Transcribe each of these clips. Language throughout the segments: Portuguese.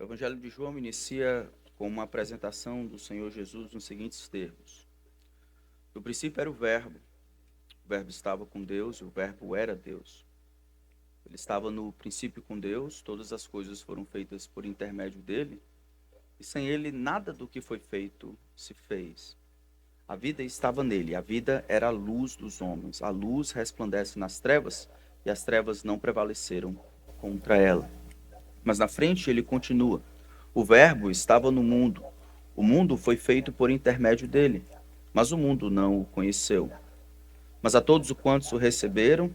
O Evangelho de João inicia com uma apresentação do Senhor Jesus nos seguintes termos. No princípio era o Verbo estava com Deus e o Verbo era Deus. Ele estava no princípio com Deus, todas as coisas foram feitas por intermédio dele, e sem ele nada do que foi feito se fez. A vida estava nele, a vida era a luz dos homens. A luz resplandece nas trevas, e as trevas não prevaleceram contra ela. Mas na frente ele continua. O Verbo estava no mundo. O mundo foi feito por intermédio dele, mas o mundo não o conheceu. Mas a todos quantos o receberam,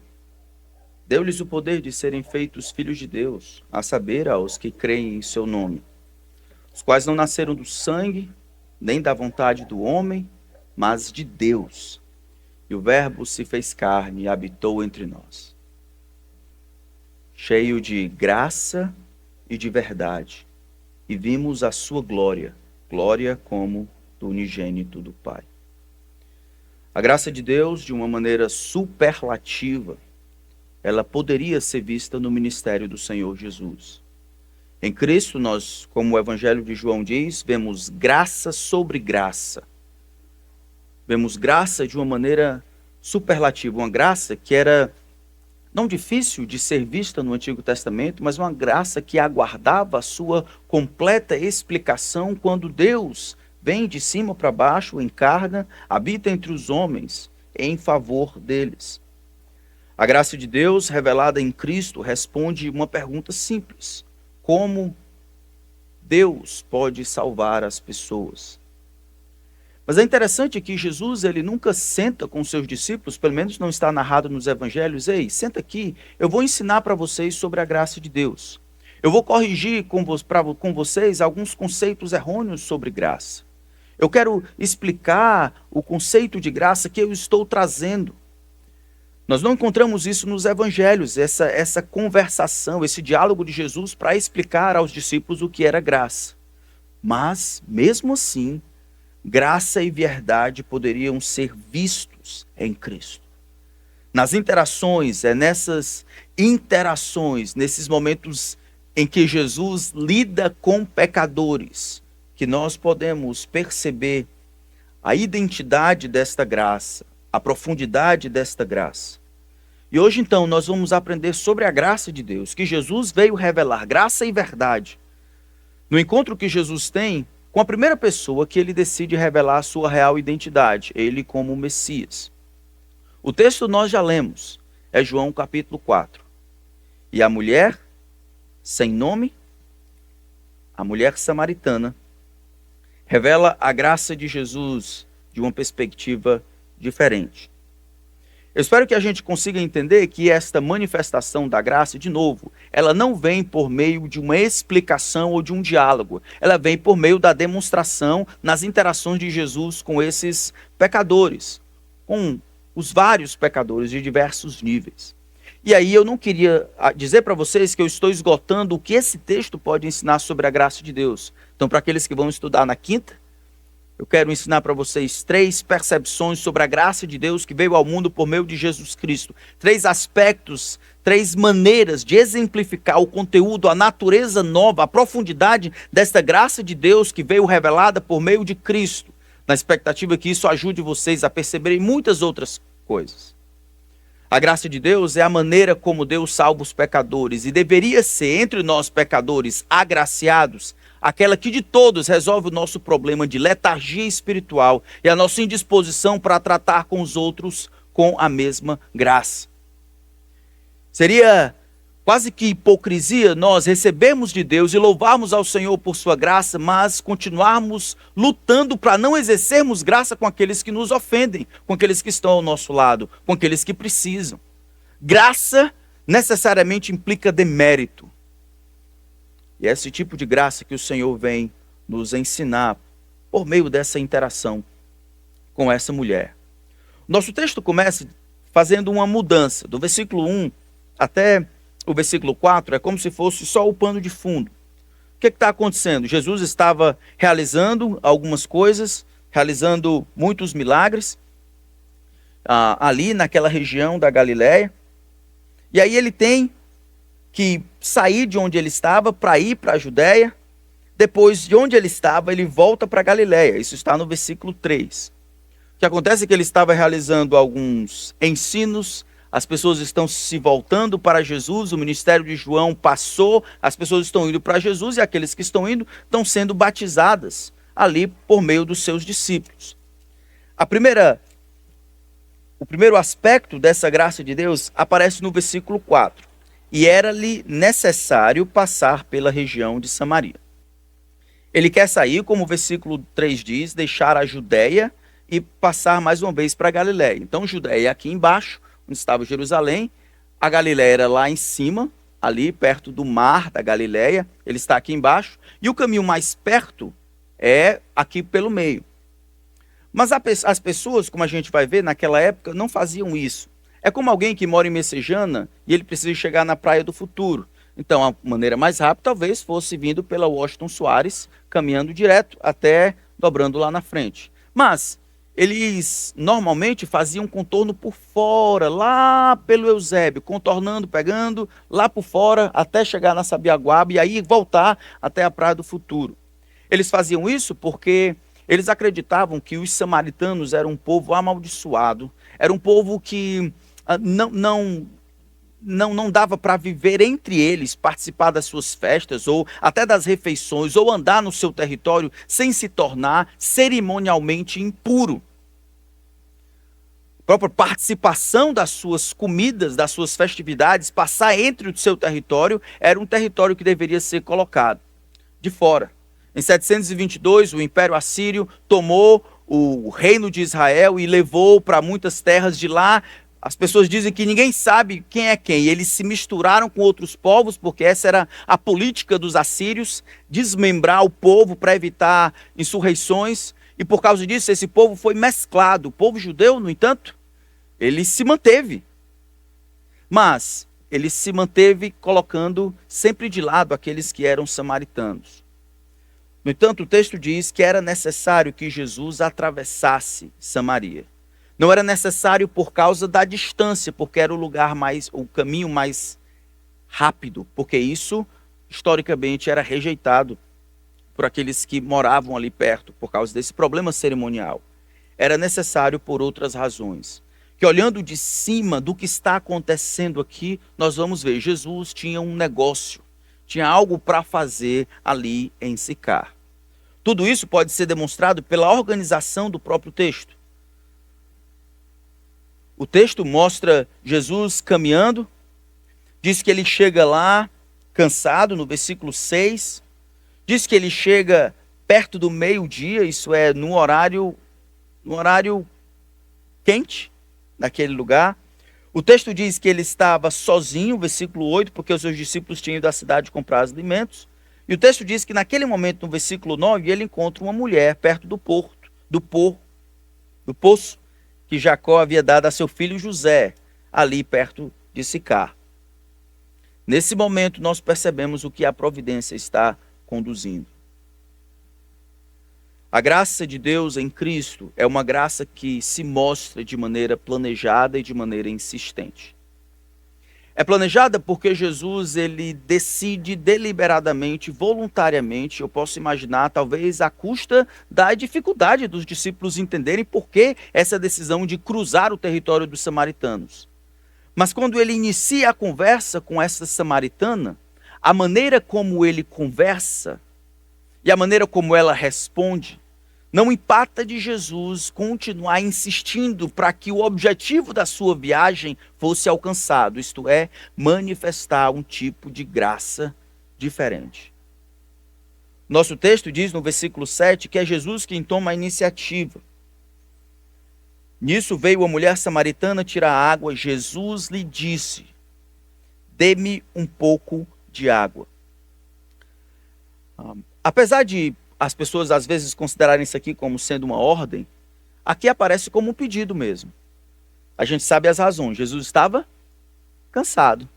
deu-lhes o poder de serem feitos filhos de Deus, a saber, aos que creem em seu nome, os quais não nasceram do sangue, nem da vontade do homem, mas de Deus. E o Verbo se fez carne e habitou entre nós, cheio de graça e de verdade, e vimos a sua glória, glória como do unigênito do Pai. A graça de Deus, de uma maneira superlativa, ela poderia ser vista no ministério do Senhor Jesus. Em Cristo, nós, como o Evangelho de João diz, vemos graça sobre graça. Vemos graça de uma maneira superlativa, uma graça que era não difícil de ser vista no Antigo Testamento, mas uma graça que aguardava a sua completa explicação quando Deus vem de cima para baixo, encarna, habita entre os homens em favor deles. A graça de Deus revelada em Cristo responde uma pergunta simples: como Deus pode salvar as pessoas? Mas é interessante que Jesus, ele nunca senta com seus discípulos, pelo menos não está narrado nos evangelhos. Ei, senta aqui, eu vou ensinar para vocês sobre a graça de Deus. Eu vou corrigir com vocês alguns conceitos errôneos sobre graça. Eu quero explicar o conceito de graça que eu estou trazendo. Nós não encontramos isso nos evangelhos, essa conversação, esse diálogo de Jesus para explicar aos discípulos o que era graça. Mas, mesmo assim, graça e verdade poderiam ser vistos em Cristo. Nas interações, nessas interações, nesses momentos em que Jesus lida com pecadores, que nós podemos perceber a identidade desta graça, a profundidade desta graça. E hoje, então, nós vamos aprender sobre a graça de Deus, que Jesus veio revelar, graça e verdade. No encontro que Jesus tem com a primeira pessoa que ele decide revelar a sua real identidade, ele como Messias. O texto nós já lemos, é João capítulo 4. E a mulher, sem nome, a mulher samaritana, revela a graça de Jesus de uma perspectiva diferente. Eu espero que a gente consiga entender que esta manifestação da graça, de novo, ela não vem por meio de uma explicação ou de um diálogo. Ela vem por meio da demonstração nas interações de Jesus com esses pecadores, com os vários pecadores de diversos níveis. E aí eu não queria dizer para vocês que eu estou esgotando o que esse texto pode ensinar sobre a graça de Deus. Então, para aqueles que vão estudar na quinta, eu quero ensinar para vocês 3 percepções sobre a graça de Deus que veio ao mundo por meio de Jesus Cristo. 3 aspectos, 3 maneiras de exemplificar o conteúdo, a natureza nova, a profundidade desta graça de Deus que veio revelada por meio de Cristo, na expectativa que isso ajude vocês a perceberem muitas outras coisas. A graça de Deus é a maneira como Deus salva os pecadores e deveria ser, entre nós pecadores agraciados, aquela que de todos resolve o nosso problema de letargia espiritual e a nossa indisposição para tratar com os outros com a mesma graça. Seria quase que hipocrisia nós recebermos de Deus e louvarmos ao Senhor por sua graça, mas continuarmos lutando para não exercermos graça com aqueles que nos ofendem, com aqueles que estão ao nosso lado, com aqueles que precisam. Graça necessariamente implica demérito. E é esse tipo de graça que o Senhor vem nos ensinar por meio dessa interação com essa mulher. Nosso texto começa fazendo uma mudança. Do versículo 1 até o versículo 4 é como se fosse só o pano de fundo. O que está acontecendo? Jesus estava realizando algumas coisas, realizando muitos milagres ali naquela região da Galileia. E aí ele tem que sair de onde ele estava para ir para a Judéia. depois de onde ele estava, ele volta para Galiléia. Isso está no versículo 3. O que acontece é que ele estava realizando alguns ensinos, as pessoas estão se voltando para Jesus, o ministério de João passou, as pessoas estão indo para Jesus e aqueles que estão indo estão sendo batizadas ali por meio dos seus discípulos. O primeiro aspecto dessa graça de Deus aparece no versículo 4. E era-lhe necessário passar pela região de Samaria. Ele quer sair, como o versículo 3 diz, deixar a Judéia e passar mais uma vez para a Galiléia. Então, Judéia é aqui embaixo, onde estava Jerusalém. A Galiléia era lá em cima, ali perto do mar da Galiléia. Ele está aqui embaixo. E o caminho mais perto é aqui pelo meio. Mas as pessoas, como a gente vai ver, naquela época não faziam isso. É como alguém que mora em Messejana e ele precisa chegar na Praia do Futuro. Então, a maneira mais rápida talvez fosse vindo pela Washington Soares, caminhando direto até dobrando lá na frente. Mas eles normalmente faziam contorno por fora, lá pelo Eusébio, contornando, pegando lá por fora até chegar na Sabiaguaba e aí voltar até a Praia do Futuro. Eles faziam isso porque eles acreditavam que os samaritanos eram um povo amaldiçoado, era um povo que não dava para viver entre eles, participar das suas festas, ou até das refeições, ou andar no seu território sem se tornar cerimonialmente impuro. A própria participação das suas comidas, das suas festividades, passar entre o seu território, era um território que deveria ser colocado de fora. Em 722, o Império Assírio tomou o reino de Israel e levou para muitas terras de lá. As pessoas dizem que ninguém sabe quem é quem. Eles se misturaram com outros povos, porque essa era a política dos assírios, desmembrar o povo para evitar insurreições. E por causa disso, esse povo foi mesclado. O povo judeu, no entanto, ele se manteve. Mas ele se manteve colocando sempre de lado aqueles que eram samaritanos. No entanto, o texto diz que era necessário que Jesus atravessasse Samaria. Não era necessário por causa da distância, porque era o caminho mais rápido, porque isso, historicamente, era rejeitado por aqueles que moravam ali perto, por causa desse problema cerimonial. Era necessário por outras razões. Que olhando de cima do que está acontecendo aqui, nós vamos ver, Jesus tinha um negócio, tinha algo para fazer ali em Sicar. Tudo isso pode ser demonstrado pela organização do próprio texto. O texto mostra Jesus caminhando, diz que ele chega lá cansado, no versículo 6, diz que ele chega perto do meio-dia, isso é, no horário quente, naquele lugar. O texto diz que ele estava sozinho, versículo 8, porque os seus discípulos tinham ido à cidade comprar os alimentos. E o texto diz que naquele momento, no versículo 9, ele encontra uma mulher perto do poço, que Jacó havia dado a seu filho José, ali perto de Sicar. Nesse momento, nós percebemos o que a providência está conduzindo. A graça de Deus em Cristo é uma graça que se mostra de maneira planejada e de maneira insistente. É planejada porque Jesus ele decide deliberadamente, voluntariamente, eu posso imaginar, talvez à custa da dificuldade dos discípulos entenderem por que essa decisão de cruzar o território dos samaritanos. Mas quando ele inicia a conversa com essa samaritana, a maneira como ele conversa e a maneira como ela responde, não impacta de Jesus continuar insistindo para que o objetivo da sua viagem fosse alcançado, isto é, manifestar um tipo de graça diferente. Nosso texto diz no versículo 7 que é Jesus quem toma a iniciativa. Nisso veio a mulher samaritana tirar água, Jesus lhe disse, dê-me um pouco de água. Apesar de as pessoas às vezes considerarem isso aqui como sendo uma ordem, aqui aparece como um pedido mesmo. A gente sabe as razões. Jesus estava cansado,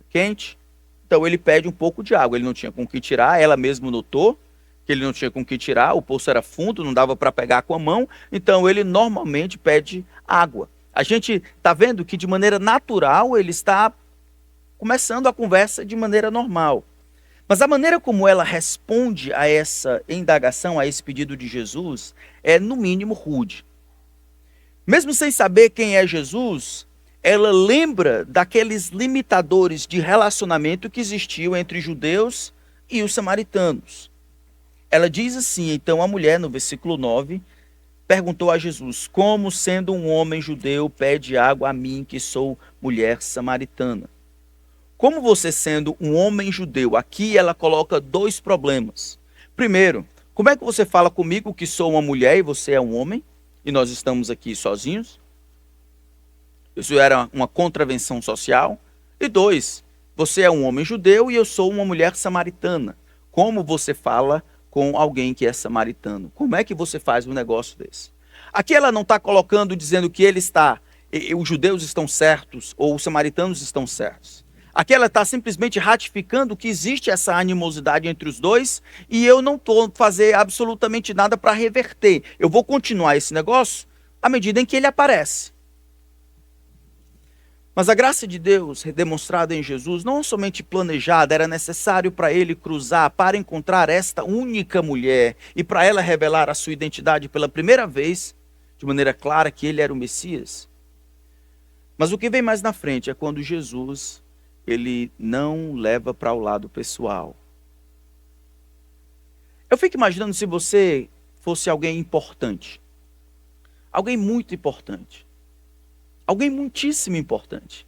quente, então ele pede um pouco de água. Ele não tinha com o que tirar, ela mesma notou que ele não tinha com o que tirar, o poço era fundo, não dava para pegar com a mão, então ele normalmente pede água. A gente está vendo que de maneira natural ele está começando a conversa de maneira normal. Mas a maneira como ela responde a essa indagação, a esse pedido de Jesus, é no mínimo rude. Mesmo sem saber quem é Jesus, ela lembra daqueles limitadores de relacionamento que existiam entre judeus e os samaritanos. Ela diz assim, então a mulher, no versículo 9, perguntou a Jesus: como sendo um homem judeu pede água a mim, que sou mulher samaritana? Como você sendo um homem judeu? Aqui ela coloca dois problemas. Primeiro, como é que você fala comigo que sou uma mulher e você é um homem? E nós estamos aqui sozinhos? Isso era uma contravenção social. E dois, você é um homem judeu e eu sou uma mulher samaritana. Como você fala com alguém que é samaritano? Como é que você faz um negócio desse? Aqui ela não está colocando, dizendo que os judeus estão certos ou os samaritanos estão certos. Aqui ela está simplesmente ratificando que existe essa animosidade entre os dois e eu não estou fazendo absolutamente nada para reverter. Eu vou continuar esse negócio à medida em que ele aparece. Mas a graça de Deus demonstrada em Jesus, não somente planejada, era necessário para ele cruzar para encontrar esta única mulher e para ela revelar a sua identidade pela primeira vez, de maneira clara que ele era o Messias. Mas o que vem mais na frente é quando Jesus, ele não leva para o lado pessoal. Eu fico imaginando se você fosse alguém importante, alguém muito importante. Alguém muitíssimo importante.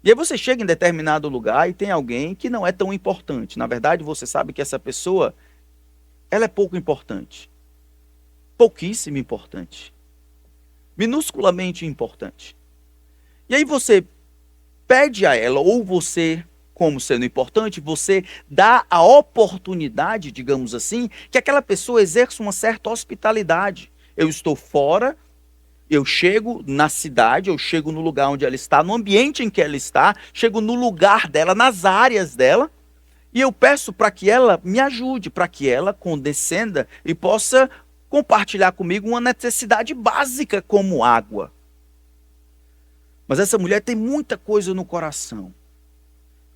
E aí você chega em determinado lugar e tem alguém que não é tão importante. Na verdade, você sabe que essa pessoa, ela é pouco importante. Pouquíssimo importante. Minusculamente importante. E aí você pede a ela, ou você, como sendo importante, você dá a oportunidade, digamos assim, que aquela pessoa exerça uma certa hospitalidade. Eu estou fora, eu chego na cidade, eu chego no lugar onde ela está, no ambiente em que ela está, chego no lugar dela, nas áreas dela, e eu peço para que ela me ajude, para que ela condescenda e possa compartilhar comigo uma necessidade básica como água. Mas essa mulher tem muita coisa no coração.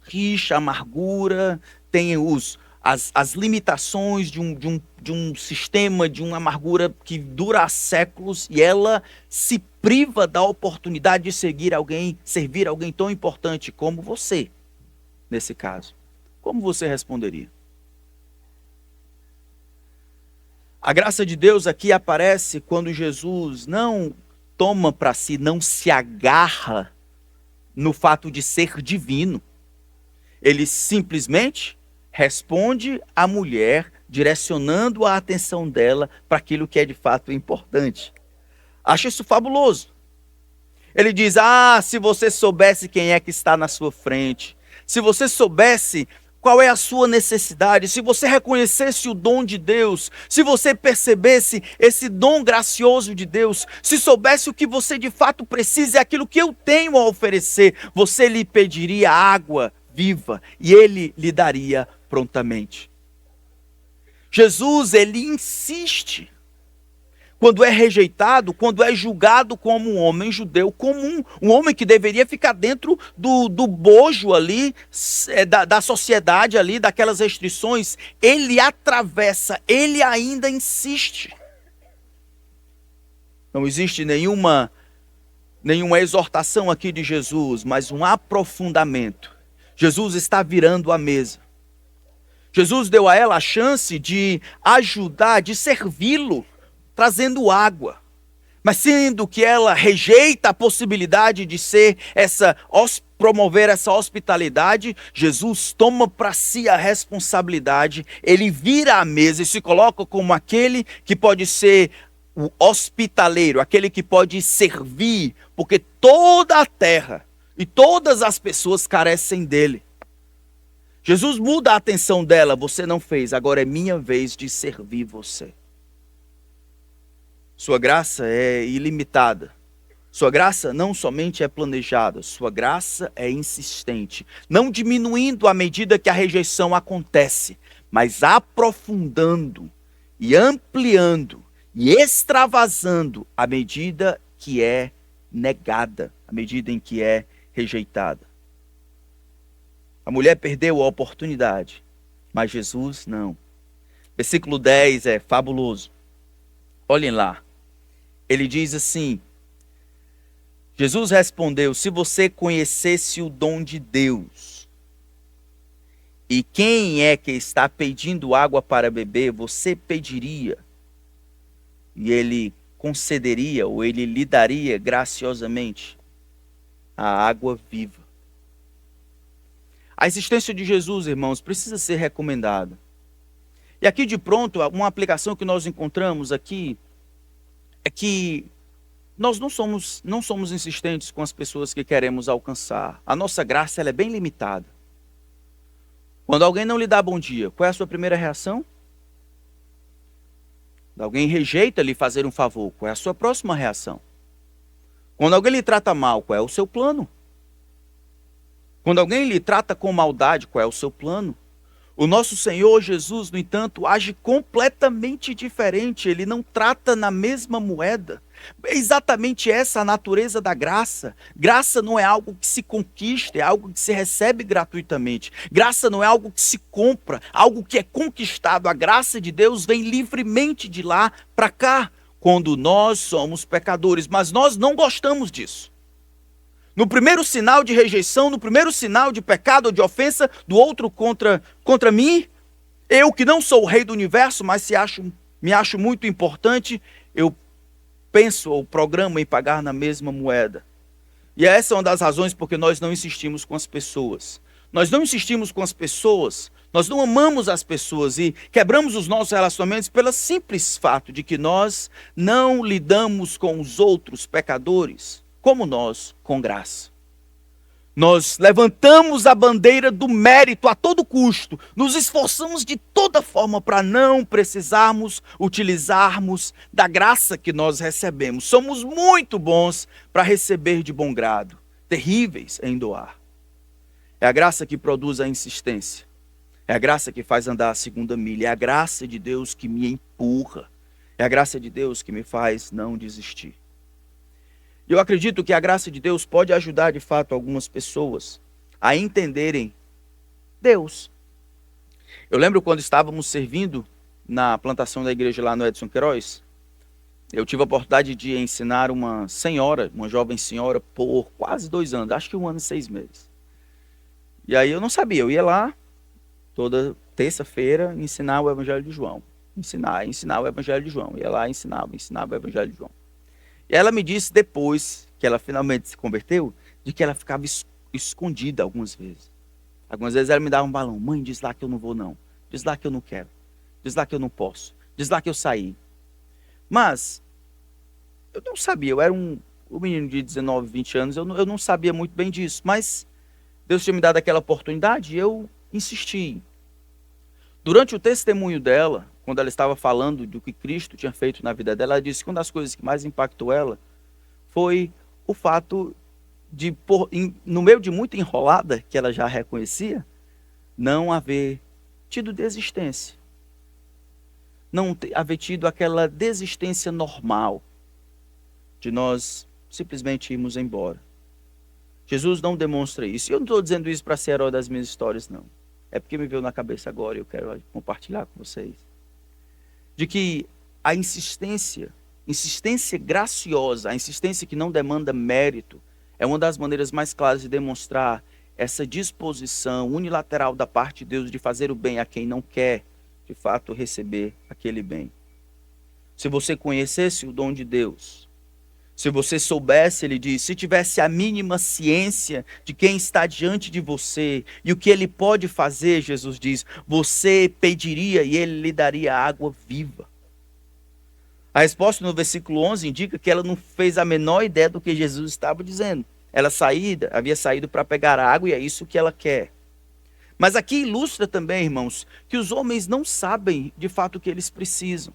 Rixa, amargura, tem as limitações de um sistema, de uma amargura que dura há séculos, e ela se priva da oportunidade de servir alguém tão importante como você, nesse caso. Como você responderia? A graça de Deus aqui aparece quando Jesus não toma para si, não se agarra no fato de ser divino. Ele simplesmente responde à mulher, direcionando a atenção dela para aquilo que é de fato importante. Acho isso fabuloso. Ele diz: se você soubesse quem é que está na sua frente, se você soubesse qual é a sua necessidade, se você reconhecesse o dom de Deus, se você percebesse esse dom gracioso de Deus, se soubesse o que você de fato precisa, é aquilo que eu tenho a oferecer, você lhe pediria água viva e ele lhe daria prontamente. Jesus, ele insiste. Quando é rejeitado, quando é julgado como um homem judeu comum, um homem que deveria ficar dentro do bojo ali, da sociedade ali, daquelas restrições, ele atravessa, ele ainda insiste. Não existe nenhuma exortação aqui de Jesus, mas um aprofundamento. Jesus está virando a mesa. Jesus deu a ela a chance de ajudar, de servi-lo, trazendo água. Mas sendo que ela rejeita a possibilidade de promover essa hospitalidade, Jesus toma para si a responsabilidade, ele vira a mesa e se coloca como aquele que pode ser o hospitaleiro, aquele que pode servir, porque toda a terra e todas as pessoas carecem dele. Jesus muda a atenção dela: você não fez, agora é minha vez de servir você. Sua graça é ilimitada. Sua graça não somente é planejada, sua graça é insistente, não diminuindo à medida que a rejeição acontece, mas aprofundando e ampliando e extravasando à medida que é negada, à medida em que é rejeitada. A mulher perdeu a oportunidade Mas Jesus não. Versículo 10 é fabuloso. Olhem lá. Ele diz assim: Jesus respondeu: se você conhecesse o dom de Deus, e quem é que está pedindo água para beber, você pediria, e ele concederia, ou ele lhe daria graciosamente a água viva. A existência de Jesus, irmãos, precisa ser recomendada. E aqui de pronto, uma aplicação que nós encontramos aqui é que nós não somos insistentes com as pessoas que queremos alcançar. A nossa graça ela é bem limitada. Quando alguém não lhe dá bom dia, qual é a sua primeira reação? Quando alguém rejeita lhe fazer um favor, qual é a sua próxima reação? Quando alguém lhe trata mal, qual é o seu plano? Quando alguém lhe trata com maldade, qual é o seu plano? O nosso Senhor Jesus, no entanto, age completamente diferente. Ele não trata na mesma moeda. É exatamente essa a natureza da graça. Graça não é algo que se conquista, é algo que se recebe gratuitamente. Graça não é algo que se compra, algo que é conquistado. A graça de Deus vem livremente de lá para cá, quando nós somos pecadores. Mas nós não gostamos disso. No primeiro sinal de rejeição, no primeiro sinal de pecado ou de ofensa do outro contra mim, eu que não sou o rei do universo, mas me acho muito importante, eu penso ou programo em pagar na mesma moeda. E essa é uma das razões porque nós não insistimos com as pessoas. Nós não insistimos com as pessoas, nós não amamos as pessoas e quebramos os nossos relacionamentos pelo simples fato de que nós não lidamos com os outros pecadores como nós, com graça. Nós levantamos a bandeira do mérito a todo custo, nos esforçamos de toda forma para não precisarmos utilizarmos da graça que nós recebemos. Somos muito bons para receber de bom grado, terríveis em doar. É a graça que produz a insistência, é a graça que faz andar a segunda milha, é a graça de Deus que me empurra, é a graça de Deus que me faz não desistir. Eu acredito que a graça de Deus pode ajudar de fato algumas pessoas a entenderem Deus. Eu lembro quando estávamos servindo na plantação da igreja lá no Edson Queiroz, eu tive a oportunidade de ensinar uma senhora, uma jovem senhora, por quase 2 anos, acho que 1 ano e 6 meses. E aí eu não sabia, eu ia lá toda terça-feira ensinar o Evangelho de João. Ensinar o Evangelho de João. Ia lá e ensinava o Evangelho de João. E ela me disse depois que ela finalmente se converteu, de que ela ficava escondida algumas vezes. Algumas vezes ela me dava um balão. Mãe, diz lá que eu não vou não. Diz lá que eu não quero. Diz lá que eu não posso. Diz lá que eu saí. Mas eu não sabia. Eu era um menino de 19, 20 anos. Eu não sabia muito bem disso. Mas Deus tinha me dado aquela oportunidade e eu insisti. Durante o testemunho dela, quando ela estava falando do que Cristo tinha feito na vida dela, ela disse que uma das coisas que mais impactou ela foi o fato de, no meio de muita enrolada, que ela já reconhecia, não haver tido desistência. Não haver tido aquela desistência normal de nós simplesmente irmos embora. Jesus não demonstra isso. E eu não estou dizendo isso para ser herói das minhas histórias, não. É porque me veio na cabeça agora e eu quero compartilhar com vocês. De que a insistência graciosa, a insistência que não demanda mérito, é uma das maneiras mais claras de demonstrar essa disposição unilateral da parte de Deus de fazer o bem a quem não quer, de fato, receber aquele bem. Se você conhecesse o dom de Deus, se você soubesse, ele diz, se tivesse a mínima ciência de quem está diante de você e o que ele pode fazer, Jesus diz, você pediria e ele lhe daria água viva. A resposta no versículo 11 indica que ela não fez a menor ideia do que Jesus estava dizendo. Ela havia saído para pegar água e é isso que ela quer. Mas aqui ilustra também, irmãos, que os homens não sabem de fato o que eles precisam.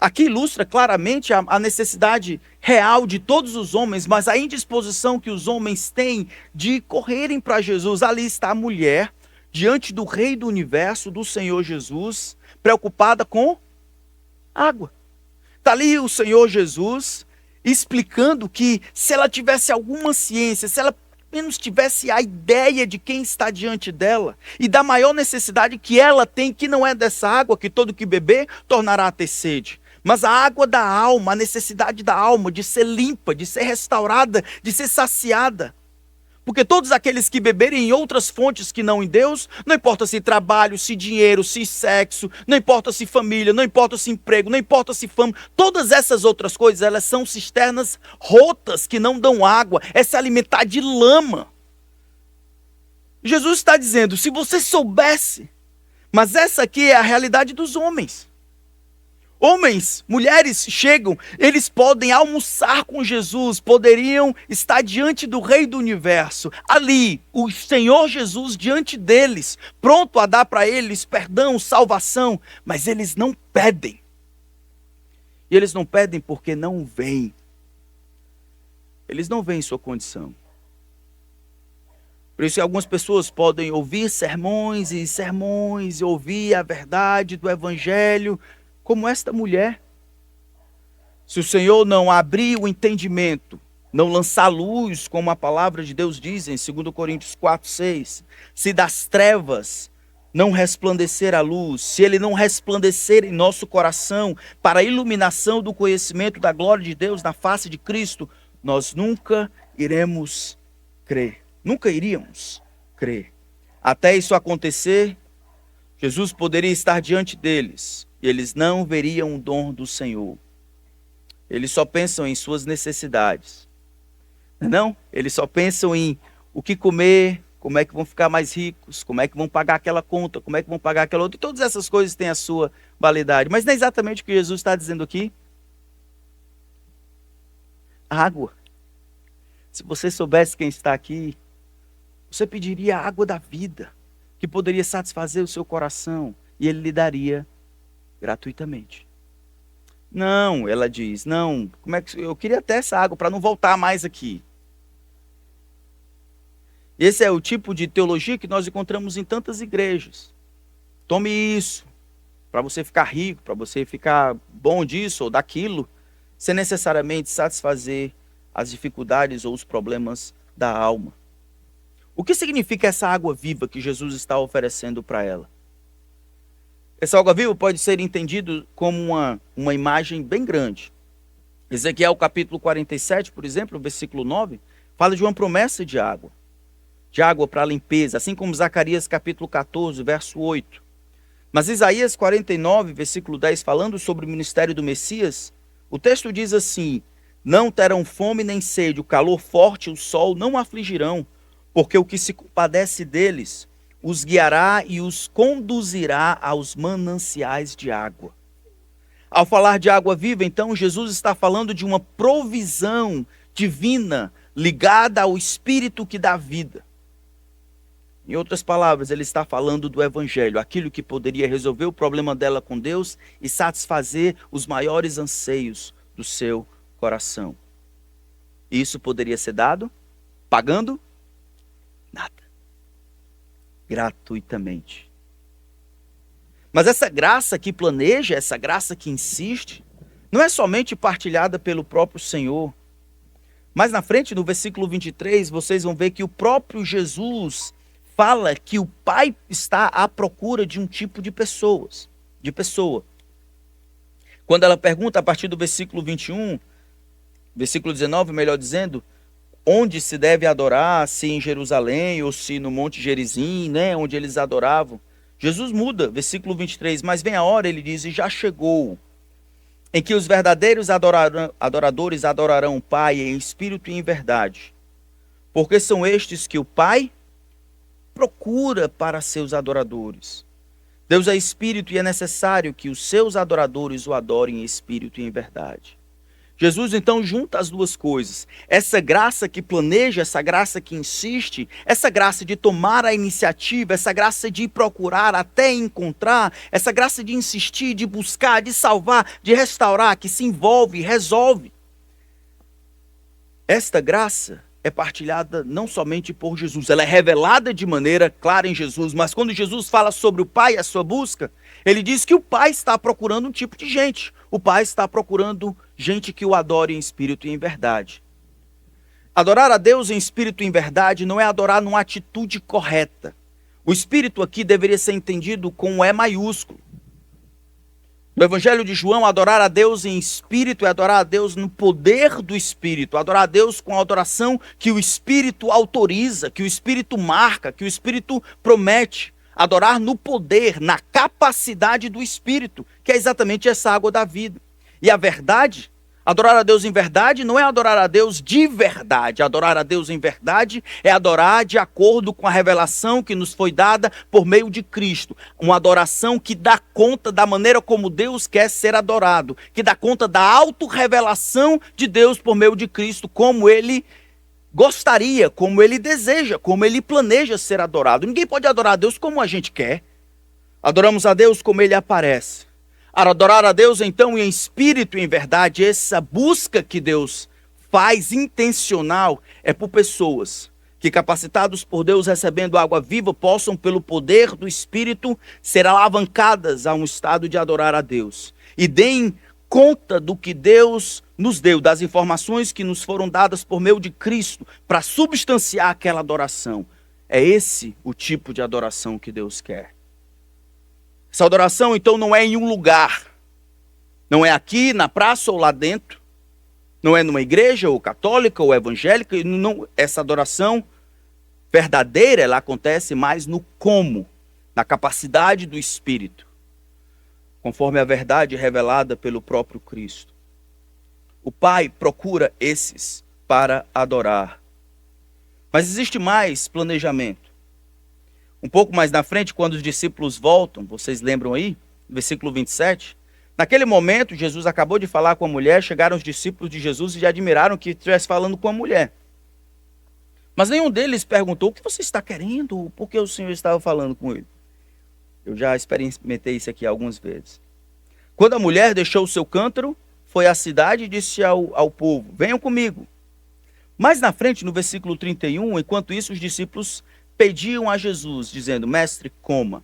Aqui ilustra claramente a necessidade real de todos os homens, mas a indisposição que os homens têm de correrem para Jesus. Ali está a mulher, diante do Rei do Universo, do Senhor Jesus, preocupada com água. Está ali o Senhor Jesus explicando que se ela tivesse alguma ciência, se ela menos tivesse a ideia de quem está diante dela e da maior necessidade que ela tem, que não é dessa água que todo que beber tornará a ter sede, mas a água da alma, a necessidade da alma de ser limpa, de ser restaurada, de ser saciada. Porque todos aqueles que beberem em outras fontes que não em Deus, não importa se trabalho, se dinheiro, se sexo, não importa se família, não importa se emprego, não importa se fama, todas essas outras coisas, elas são cisternas rotas que não dão água, é se alimentar de lama. Jesus está dizendo, se você soubesse, mas essa aqui é a realidade dos homens. Homens, mulheres chegam, eles podem almoçar com Jesus, poderiam estar diante do Rei do Universo, ali, o Senhor Jesus diante deles, pronto a dar para eles perdão, salvação, mas eles não pedem. E eles não pedem porque não veem. Eles não veem sua condição. Por isso que algumas pessoas podem ouvir sermões e sermões, ouvir a verdade do Evangelho, como esta mulher. Se o Senhor não abrir o entendimento, não lançar luz, como a palavra de Deus diz em 2 Coríntios 4:6, se das trevas não resplandecer a luz, se ele não resplandecer em nosso coração para a iluminação do conhecimento da glória de Deus na face de Cristo, nós nunca iremos crer. Nunca iríamos crer. Até isso acontecer, Jesus poderia estar diante deles e eles não veriam o dom do Senhor. Eles só pensam em suas necessidades. Não? Eles só pensam em o que comer, como é que vão ficar mais ricos, como é que vão pagar aquela conta, como é que vão pagar aquela outra. E todas essas coisas têm a sua validade. Mas não é exatamente o que Jesus está dizendo aqui. Água. Se você soubesse quem está aqui, você pediria a água da vida, que poderia satisfazer o seu coração, e ele lhe daria gratuitamente. Não, ela diz, não, como é que eu queria até essa água para não voltar mais aqui. Esse é o tipo de teologia que nós encontramos em tantas igrejas. Tome isso, para você ficar rico, para você ficar bom disso ou daquilo, sem necessariamente satisfazer as dificuldades ou os problemas da alma. O que significa essa água viva que Jesus está oferecendo para ela? Essa água viva pode ser entendido como uma imagem bem grande. Ezequiel capítulo 47, por exemplo, versículo 9, fala de uma promessa de água para limpeza, assim como Zacarias capítulo 14, verso 8. Mas Isaías 49, versículo 10, falando sobre o ministério do Messias, o texto diz assim, não terão fome nem sede, o calor forte e o sol não afligirão, porque o que se compadece deles os guiará e os conduzirá aos mananciais de água. Ao falar de água viva, então, Jesus está falando de uma provisão divina ligada ao Espírito que dá vida. Em outras palavras, ele está falando do Evangelho, aquilo que poderia resolver o problema dela com Deus e satisfazer os maiores anseios do seu coração. E isso poderia ser dado pagando? Nada. Gratuitamente. Mas essa graça que planeja, essa graça que insiste, não é somente partilhada pelo próprio Senhor. Mas na frente, no versículo 23, vocês vão ver que o próprio Jesus fala que o Pai está à procura de um tipo de pessoa. Quando ela pergunta a partir do versículo 21, versículo 19, melhor dizendo, onde se deve adorar, se em Jerusalém ou se no Monte Gerizim, né, onde eles adoravam. Jesus muda, versículo 23, mas vem a hora, ele diz, e já chegou, em que os verdadeiros adoradores adorarão o Pai em espírito e em verdade, porque são estes que o Pai procura para seus adoradores. Deus é espírito e é necessário que os seus adoradores o adorem em espírito e em verdade. Jesus então junta as duas coisas, essa graça que planeja, essa graça que insiste, essa graça de tomar a iniciativa, essa graça de procurar até encontrar, essa graça de insistir, de buscar, de salvar, de restaurar, que se envolve e resolve. Esta graça é partilhada não somente por Jesus, ela é revelada de maneira clara em Jesus, mas quando Jesus fala sobre o Pai e a sua busca, ele diz que o Pai está procurando um tipo de gente. O Pai está procurando gente que o adore em espírito e em verdade. Adorar a Deus em espírito e em verdade não é adorar numa atitude correta. O espírito aqui deveria ser entendido com um E maiúsculo. No Evangelho de João, adorar a Deus em espírito é adorar a Deus no poder do Espírito. Adorar a Deus com a adoração que o Espírito autoriza, que o Espírito marca, que o Espírito promete. Adorar no poder, na capacidade do Espírito, que é exatamente essa água da vida. E a verdade, adorar a Deus em verdade não é adorar a Deus de verdade. Adorar a Deus em verdade é adorar de acordo com a revelação que nos foi dada por meio de Cristo. Uma adoração que dá conta da maneira como Deus quer ser adorado. Que dá conta da autorrevelação de Deus por meio de Cristo, como Ele gostaria, como Ele deseja, como Ele planeja ser adorado. Ninguém pode adorar a Deus como a gente quer. Adoramos a Deus como Ele aparece. Adorar a Deus então em espírito e em verdade, essa busca que Deus faz intencional é por pessoas que, capacitados por Deus, recebendo água viva, possam pelo poder do Espírito ser alavancadas a um estado de adorar a Deus. E deem conta do que Deus nos deu, das informações que nos foram dadas por meio de Cristo, para substanciar aquela adoração. É esse o tipo de adoração que Deus quer. Essa adoração, então, não é em um lugar. Não é aqui, na praça ou lá dentro. Não é numa igreja, ou católica, ou evangélica. Não, essa adoração verdadeira, ela acontece mais no como, na capacidade do Espírito, conforme a verdade revelada pelo próprio Cristo. O Pai procura esses para adorar. Mas existe mais planejamento. Um pouco mais na frente, quando os discípulos voltam, vocês lembram aí? Versículo 27. Naquele momento, Jesus acabou de falar com a mulher, chegaram os discípulos de Jesus e admiraram que estivesse falando com a mulher. Mas nenhum deles perguntou: o que você está querendo? Por que o Senhor estava falando com ele? Eu já experimentei isso aqui algumas vezes. Quando a mulher deixou o seu cântaro, foi à cidade e disse ao povo: venham comigo. Mais na frente, no versículo 31, enquanto isso, os discípulos pediam a Jesus, dizendo: mestre, coma.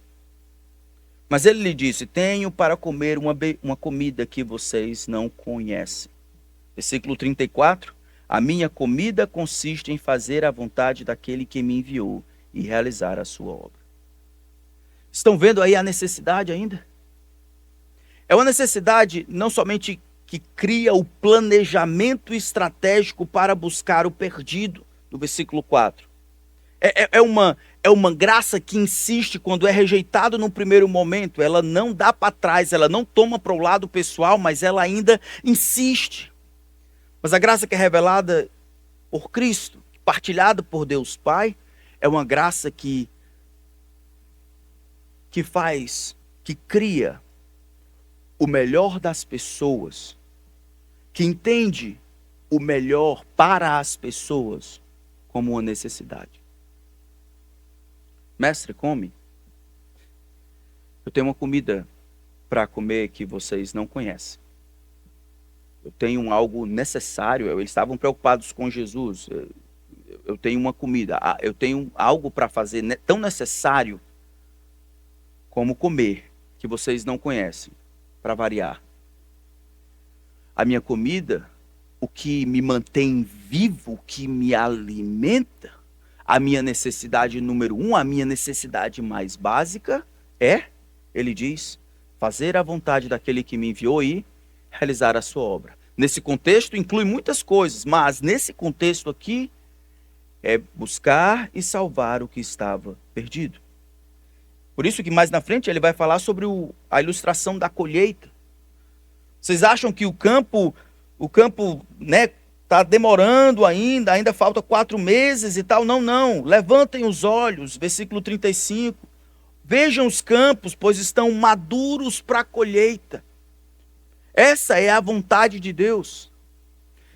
Mas ele lhe disse: tenho para comer uma comida que vocês não conhecem. Versículo 34, a minha comida consiste em fazer a vontade daquele que me enviou e realizar a sua obra. Estão vendo aí a necessidade ainda? É uma necessidade não somente que cria o planejamento estratégico para buscar o perdido, no versículo 4. É uma graça que insiste quando é rejeitado no primeiro momento. Ela não dá para trás, ela não toma para o lado pessoal, mas ela ainda insiste. Mas a graça que é revelada por Cristo, partilhada por Deus Pai, é uma graça que cria o melhor das pessoas, que entende o melhor para as pessoas como uma necessidade. Mestre, come. Eu tenho uma comida para comer que vocês não conhecem. Eu tenho algo necessário. Eles estavam preocupados com Jesus. Eu tenho uma comida. Eu tenho algo para fazer tão necessário como comer, que vocês não conhecem, para variar. A minha comida, o que me mantém vivo, o que me alimenta, a minha necessidade número 1, a minha necessidade mais básica é, ele diz, fazer a vontade daquele que me enviou e realizar a sua obra. Nesse contexto inclui muitas coisas, mas nesse contexto aqui é buscar e salvar o que estava perdido. Por isso que mais na frente ele vai falar sobre a ilustração da colheita. Vocês acham que o campo, né, está demorando ainda falta 4 meses e tal? Não. Levantem os olhos, versículo 35. Vejam os campos, pois estão maduros para a colheita. Essa é a vontade de Deus.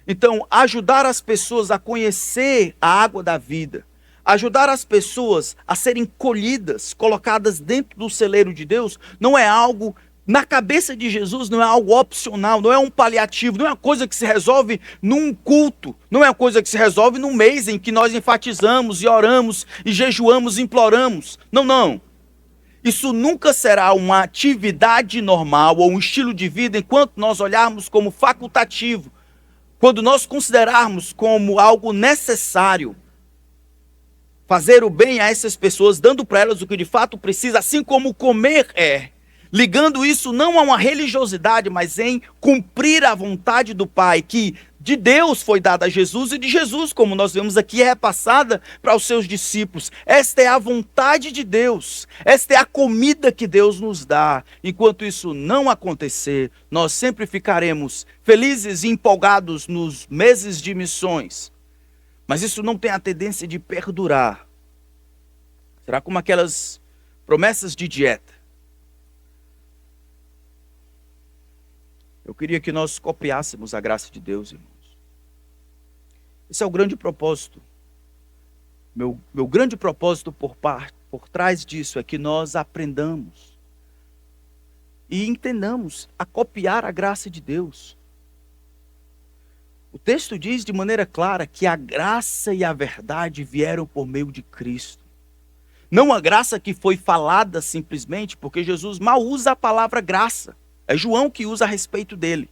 Então, ajudar as pessoas a conhecer a água da vida, ajudar as pessoas a serem colhidas, colocadas dentro do celeiro de Deus, não é algo, na cabeça de Jesus, não é algo opcional, não é um paliativo, não é uma coisa que se resolve num culto, não é uma coisa que se resolve num mês em que nós enfatizamos e oramos e jejuamos e imploramos. Não. Isso nunca será uma atividade normal ou um estilo de vida enquanto nós olharmos como facultativo quando nós considerarmos como algo necessário fazer o bem a essas pessoas, dando para elas o que de fato precisa, assim como comer é, ligando isso não a uma religiosidade, mas em cumprir a vontade do Pai, que de Deus foi dada a Jesus e de Jesus, como nós vemos aqui, é repassada para os seus discípulos. Esta é a vontade de Deus, esta é a comida que Deus nos dá. Enquanto isso não acontecer, nós sempre ficaremos felizes e empolgados nos meses de missões, mas isso não tem a tendência de perdurar. Será como aquelas promessas de dieta. Eu queria que nós copiássemos a graça de Deus, irmãos. Esse é o grande propósito. Meu grande propósito por trás disso é que nós aprendamos e entendamos a copiar a graça de Deus. O texto diz de maneira clara que a graça e a verdade vieram por meio de Cristo. Não a graça que foi falada simplesmente, porque Jesus mal usa a palavra graça. É João que usa a respeito dele.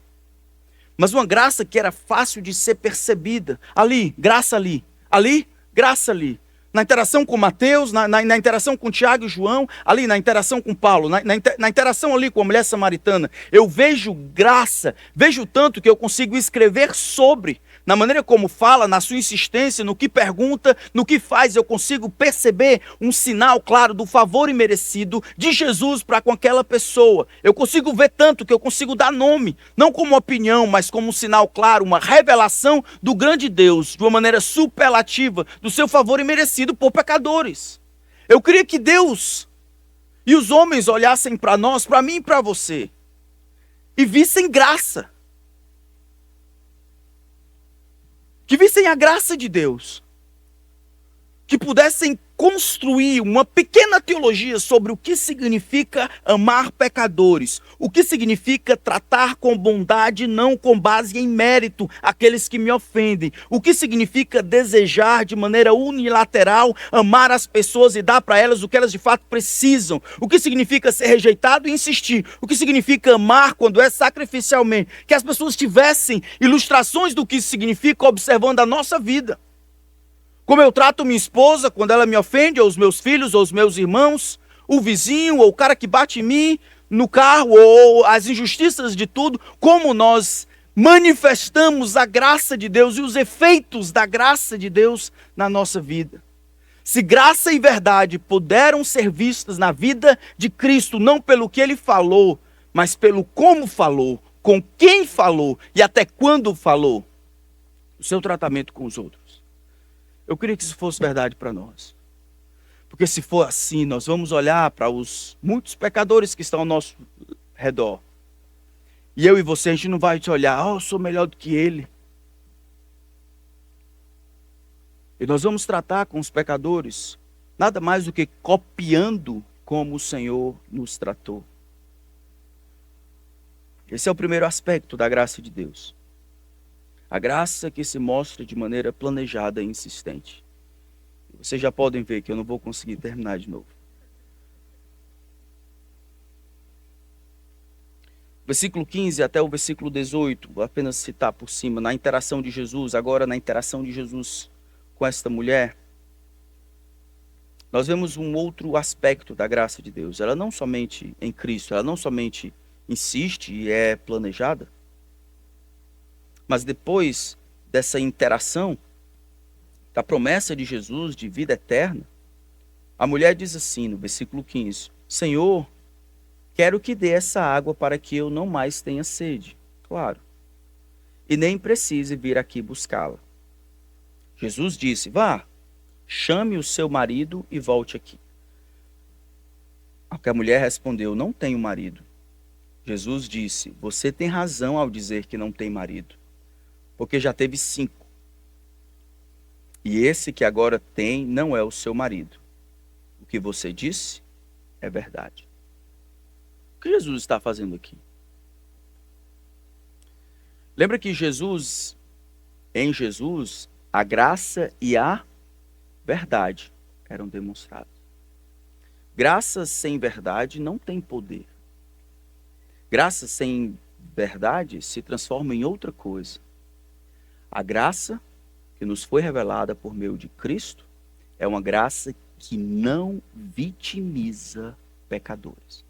Mas uma graça que era fácil de ser percebida. Ali, graça ali. Ali, graça ali. Na interação com Mateus, na interação com Tiago e João, ali na interação com Paulo, na interação ali com a mulher samaritana, eu vejo graça, vejo tanto que eu consigo escrever sobre, na maneira como fala, na sua insistência, no que pergunta, no que faz, eu consigo perceber um sinal claro do favor imerecido de Jesus para com aquela pessoa. Eu consigo ver tanto que eu consigo dar nome, não como opinião, mas como um sinal claro, uma revelação do grande Deus, de uma maneira superlativa, do seu favor imerecido por pecadores. Eu queria que Deus e os homens olhassem para nós, para mim e para você, e vissem graça. Que vissem a graça de Deus. Que pudessem construir uma pequena teologia sobre o que significa amar pecadores. O que significa tratar com bondade, não com base em mérito, aqueles que me ofendem. O que significa desejar de maneira unilateral, amar as pessoas e dar para elas o que elas de fato precisam. O que significa ser rejeitado e insistir. O que significa amar quando é sacrificialmente. Que as pessoas tivessem ilustrações do que isso significa observando a nossa vida. Como eu trato minha esposa quando ela me ofende, ou os meus filhos, ou os meus irmãos, o vizinho, ou o cara que bate em mim no carro, ou as injustiças de tudo, como nós manifestamos a graça de Deus e os efeitos da graça de Deus na nossa vida. Se graça e verdade puderam ser vistas na vida de Cristo, não pelo que ele falou, mas pelo como falou, com quem falou e até quando falou, o seu tratamento com os outros. Eu queria que isso fosse verdade para nós. Porque se for assim, nós vamos olhar para os muitos pecadores que estão ao nosso redor. E eu e você, a gente não vai te olhar, eu sou melhor do que ele. E nós vamos tratar com os pecadores, nada mais do que copiando como o Senhor nos tratou. Esse é o primeiro aspecto da graça de Deus. A graça que se mostra de maneira planejada e insistente. Vocês já podem ver que eu não vou conseguir terminar de novo. Versículo 15 até o versículo 18, vou apenas citar por cima, na interação de Jesus, agora na interação de Jesus com esta mulher, nós vemos um outro aspecto da graça de Deus. Ela não somente em Cristo, ela não somente insiste e é planejada, mas depois dessa interação, da promessa de Jesus de vida eterna, a mulher diz assim no versículo 15, Senhor, quero que dê essa água para que eu não mais tenha sede, claro, e nem precise vir aqui buscá-la. Jesus disse, vá, chame o seu marido e volte aqui. Ao que a mulher respondeu, não tenho marido. Jesus disse, você tem razão ao dizer que não tem marido, porque já teve 5. E esse que agora tem não é o seu marido. O que você disse é verdade. O que Jesus está fazendo aqui? Lembra que em Jesus, a graça e a verdade eram demonstradas. Graça sem verdade não tem poder. Graça sem verdade se transforma em outra coisa. A graça que nos foi revelada por meio de Cristo é uma graça que não vitimiza pecadores.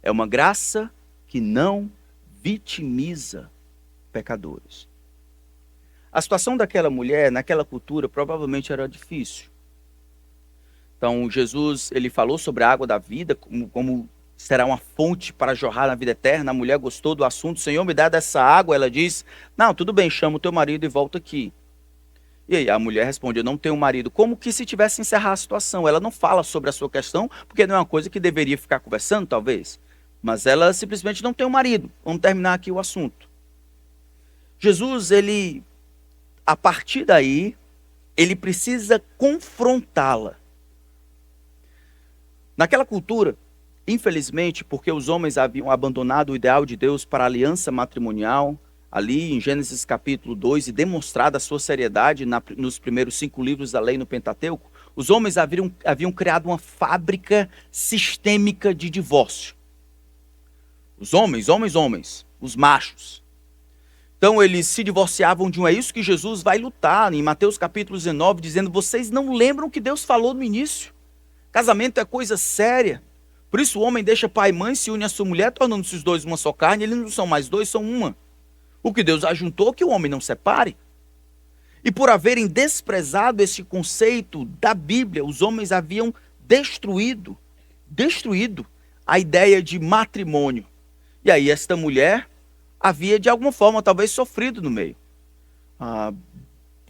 É uma graça que não vitimiza pecadores. A situação daquela mulher, naquela cultura, provavelmente era difícil. Então, Jesus, ele falou sobre a água da vida, como será uma fonte para jorrar na vida eterna. A mulher gostou do assunto. Senhor, me dá dessa água. Ela diz, não, tudo bem, chama o teu marido e volta aqui. E aí a mulher responde, eu não tenho marido. Como que se tivesse encerrar a situação. Ela não fala sobre a sua questão, porque não é uma coisa que deveria ficar conversando, talvez. Mas ela simplesmente não tem um marido. Vamos terminar aqui o assunto. Jesus, ele, a partir daí, ele precisa confrontá-la. Naquela cultura, infelizmente, porque os homens haviam abandonado o ideal de Deus para a aliança matrimonial, ali em Gênesis capítulo 2, e demonstrada a sua seriedade nos primeiros 5 livros da lei no Pentateuco, os homens haviam criado uma fábrica sistêmica de divórcio. Os homens, os machos. Então eles se divorciavam de um. É isso que Jesus vai lutar em Mateus capítulo 19, dizendo, vocês não lembram o que Deus falou no início? Casamento é coisa séria. Por isso o homem deixa pai e mãe, se une à sua mulher, tornando-se os dois uma só carne. Eles não são mais dois, são uma. O que Deus ajuntou, que o homem não separe. E por haverem desprezado esse conceito da Bíblia, os homens haviam destruído a ideia de matrimônio. E aí esta mulher havia de alguma forma talvez sofrido no meio.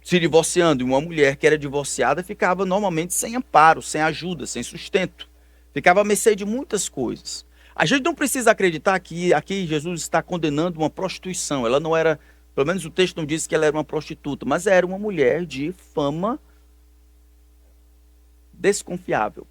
Se divorciando, e uma mulher que era divorciada ficava normalmente sem amparo, sem ajuda, sem sustento. Ficava à mercê de muitas coisas. A gente não precisa acreditar que aqui Jesus está condenando uma prostituição. Ela não era, pelo menos o texto não diz que ela era uma prostituta, mas era uma mulher de fama desconfiável.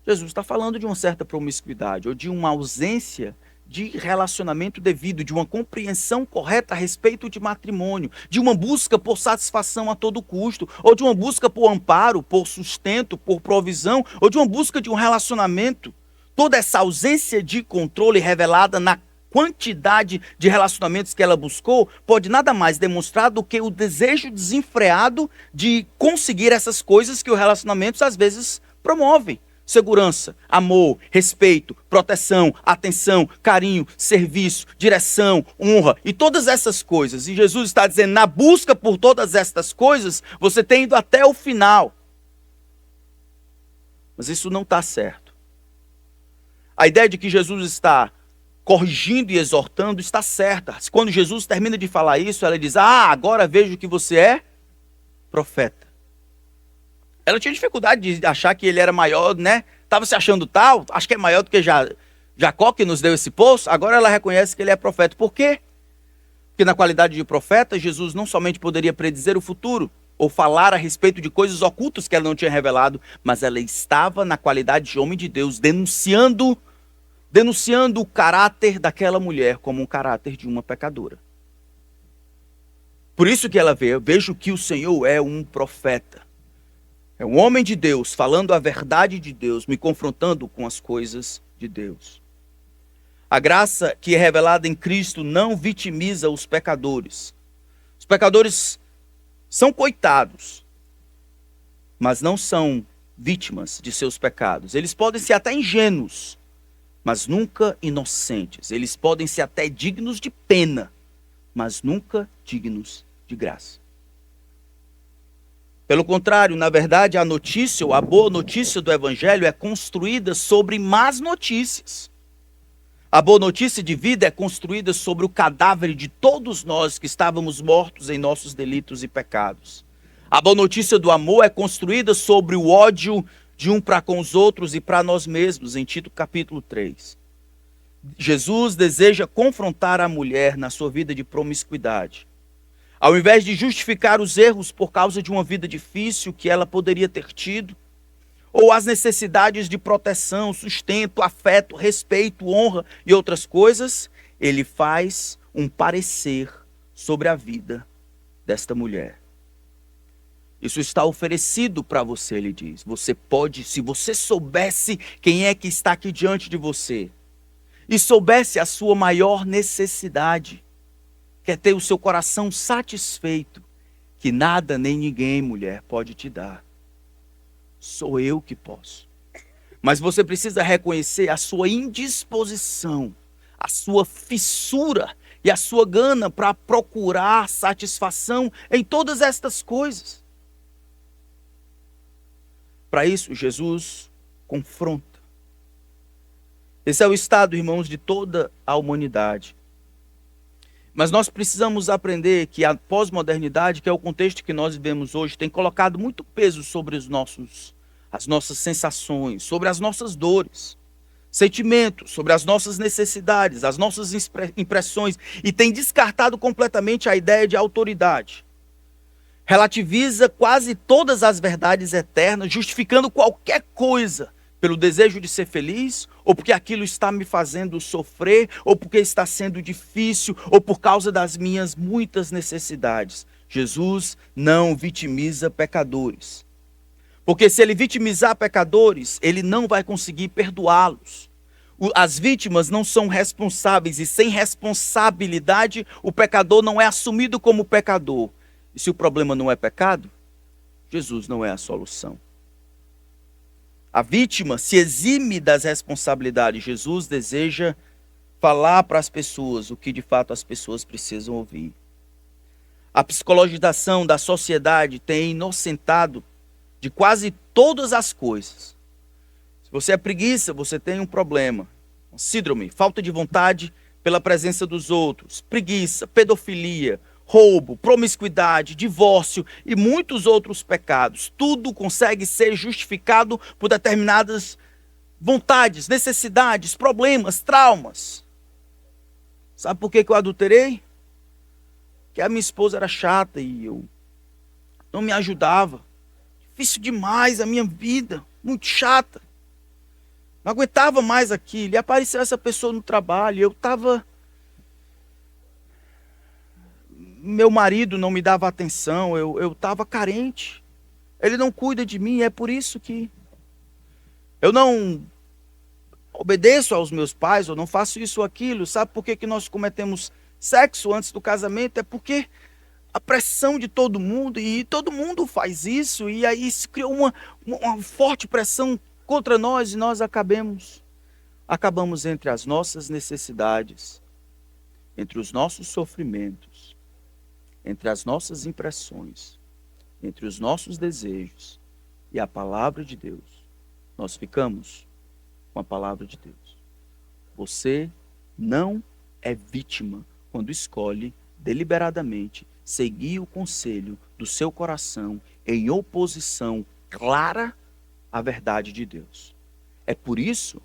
Jesus está falando de uma certa promiscuidade, ou de uma ausência de relacionamento devido, de uma compreensão correta a respeito de matrimônio, de uma busca por satisfação a todo custo, ou de uma busca por amparo, por sustento, por provisão, ou de uma busca de um relacionamento. Toda essa ausência de controle revelada na quantidade de relacionamentos que ela buscou, pode nada mais demonstrar do que o desejo desenfreado de conseguir essas coisas que os relacionamentos às vezes promovem. Segurança, amor, respeito, proteção, atenção, carinho, serviço, direção, honra e todas essas coisas. E Jesus está dizendo, na busca por todas estas coisas, você tem ido até o final. Mas isso não está certo. A ideia de que Jesus está corrigindo e exortando está certa. Quando Jesus termina de falar isso, ela diz, agora vejo que você é profeta. Ela tinha dificuldade de achar que ele era maior, né? Estava se achando tal, acho que é maior do que Jacó, que nos deu esse poço. Agora ela reconhece que ele é profeta. Por quê? Porque na qualidade de profeta, Jesus não somente poderia predizer o futuro, ou falar a respeito de coisas ocultas que ela não tinha revelado, mas ela estava na qualidade de homem de Deus, denunciando o caráter daquela mulher como um caráter de uma pecadora. Por isso que ela vejo que o Senhor é um profeta. É um homem de Deus, falando a verdade de Deus, me confrontando com as coisas de Deus. A graça que é revelada em Cristo não vitimiza os pecadores. Os pecadores são coitados, mas não são vítimas de seus pecados. Eles podem ser até ingênuos, mas nunca inocentes. Eles podem ser até dignos de pena, mas nunca dignos de graça. Pelo contrário, na verdade, a notícia, ou a boa notícia do Evangelho é construída sobre más notícias. A boa notícia de vida é construída sobre o cadáver de todos nós que estávamos mortos em nossos delitos e pecados. A boa notícia do amor é construída sobre o ódio de um para com os outros e para nós mesmos, em Tito capítulo 3. Jesus deseja confrontar a mulher na sua vida de promiscuidade. Ao invés de justificar os erros por causa de uma vida difícil que ela poderia ter tido, ou as necessidades de proteção, sustento, afeto, respeito, honra e outras coisas, ele faz um parecer sobre a vida desta mulher. Isso está oferecido para você, ele diz. Você pode, se você soubesse quem é que está aqui diante de você, e soubesse a sua maior necessidade, quer ter o seu coração satisfeito, que nada nem ninguém, mulher, pode te dar. Sou eu que posso. Mas você precisa reconhecer a sua indisposição, a sua fissura e a sua gana para procurar satisfação em todas estas coisas. Para isso, Jesus confronta. Esse é o estado, irmãos, de toda a humanidade. Mas nós precisamos aprender que a pós-modernidade, que é o contexto que nós vivemos hoje, tem colocado muito peso sobre as nossas sensações, sobre as nossas dores, sentimentos, sobre as nossas necessidades, as nossas impressões, e tem descartado completamente a ideia de autoridade. Relativiza quase todas as verdades eternas, justificando qualquer coisa pelo desejo de ser feliz, ou porque aquilo está me fazendo sofrer, ou porque está sendo difícil, ou por causa das minhas muitas necessidades. Jesus não vitimiza pecadores. Porque se ele vitimizar pecadores, ele não vai conseguir perdoá-los. As vítimas não são responsáveis, e sem responsabilidade, o pecador não é assumido como pecador. E se o problema não é pecado, Jesus não é a solução. A vítima se exime das responsabilidades. Jesus deseja falar para as pessoas o que de fato as pessoas precisam ouvir. A psicologização da sociedade tem inocentado de quase todas as coisas. Se você é preguiça, você tem um problema. Síndrome, falta de vontade pela presença dos outros, preguiça, pedofilia, roubo, promiscuidade, divórcio e muitos outros pecados. Tudo consegue ser justificado por determinadas vontades, necessidades, problemas, traumas. Sabe por que eu adulterei? Porque a minha esposa era chata e eu não me ajudava. Difícil demais a minha vida, muito chata. Não aguentava mais aquilo. E apareceu essa pessoa no trabalho, eu estava... Meu marido não me dava atenção, eu estava carente. Ele não cuida de mim, é por isso que eu não obedeço aos meus pais, eu não faço isso ou aquilo. Sabe por que nós cometemos sexo antes do casamento? É porque a pressão de todo mundo, e todo mundo faz isso, e aí se criou uma forte pressão contra nós, e nós acabamos entre as nossas necessidades, entre os nossos sofrimentos, entre as nossas impressões, entre os nossos desejos e a palavra de Deus. Nós ficamos com a palavra de Deus. Você não é vítima quando escolhe deliberadamente seguir o conselho do seu coração em oposição clara à verdade de Deus. É por isso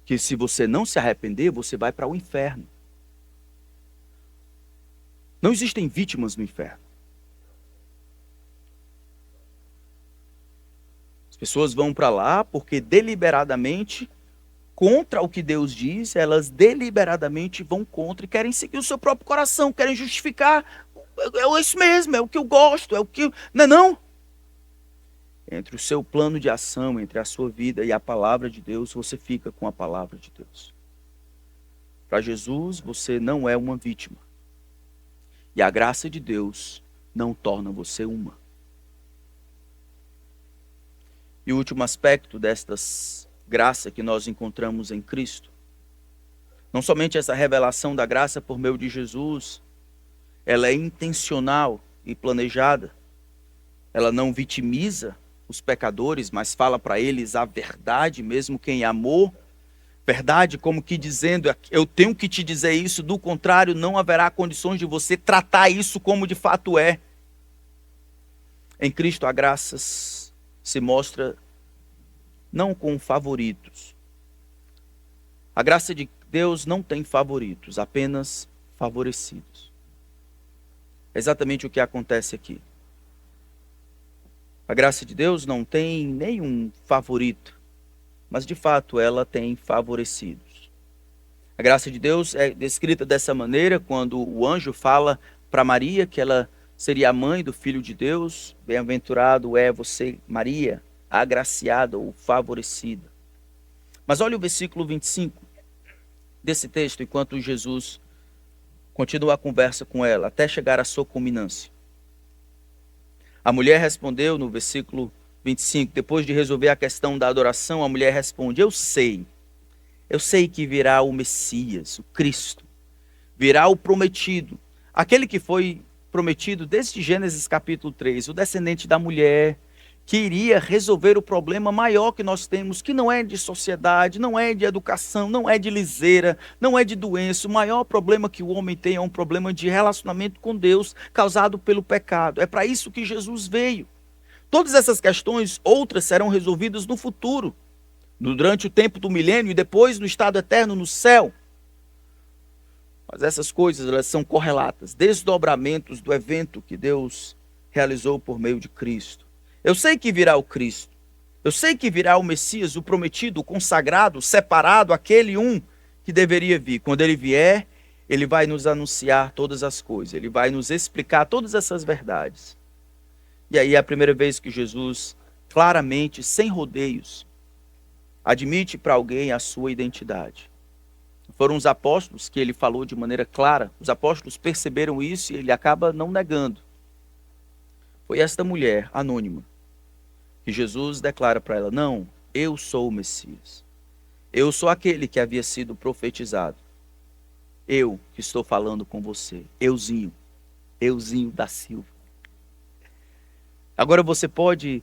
que, se você não se arrepender, você vai para o inferno. Não existem vítimas no inferno. As pessoas vão para lá porque deliberadamente, contra o que Deus diz, elas deliberadamente vão contra e querem seguir o seu próprio coração, querem justificar. É isso mesmo, é o que eu gosto, é o que... Não é não? Entre o seu plano de ação, entre a sua vida e a palavra de Deus, você fica com a palavra de Deus. Para Jesus, você não é uma vítima. E a graça de Deus não torna você uma. E o último aspecto destas graças que nós encontramos em Cristo, não somente essa revelação da graça por meio de Jesus, ela é intencional e planejada. Ela não vitimiza os pecadores, mas fala para eles a verdade, mesmo que em amor. Verdade como que dizendo, eu tenho que te dizer isso, do contrário não haverá condições de você tratar isso como de fato é. Em Cristo a graça se mostra não com favoritos. A graça de Deus não tem favoritos, apenas favorecidos. É exatamente o que acontece aqui. A graça de Deus não tem nenhum favorito, mas de fato ela tem favorecidos. A graça de Deus é descrita dessa maneira quando o anjo fala para Maria que ela seria a mãe do Filho de Deus. Bem-aventurado é você, Maria, agraciada ou favorecida. Mas olha o versículo 25 desse texto, enquanto Jesus continua a conversa com ela, até chegar à sua culminância. A mulher respondeu no versículo 25, depois de resolver a questão da adoração, a mulher responde: eu sei que virá o Messias, o Cristo, virá o prometido, aquele que foi prometido desde Gênesis capítulo 3, o descendente da mulher, que iria resolver o problema maior que nós temos, que não é de sociedade, não é de educação, não é de liseira, não é de doença. O maior problema que o homem tem é um problema de relacionamento com Deus, causado pelo pecado. É para isso que Jesus veio. Todas essas questões, outras serão resolvidas no futuro, durante o tempo do milênio e depois no estado eterno no céu. Mas essas coisas, elas são correlatas, desdobramentos do evento que Deus realizou por meio de Cristo. Eu sei que virá o Cristo. Eu sei que virá o Messias, o prometido, o consagrado, o separado, aquele que deveria vir. Quando ele vier, ele vai nos anunciar todas as coisas. Ele vai nos explicar todas essas verdades. E aí é a primeira vez que Jesus, claramente, sem rodeios, admite para alguém a sua identidade. Foram os apóstolos que ele falou de maneira clara. Os apóstolos perceberam isso e ele acaba não negando. Foi esta mulher anônima que Jesus declara para ela: não, eu sou o Messias. Eu sou aquele que havia sido profetizado. Eu que estou falando com você. Euzinho da Silva. Agora você pode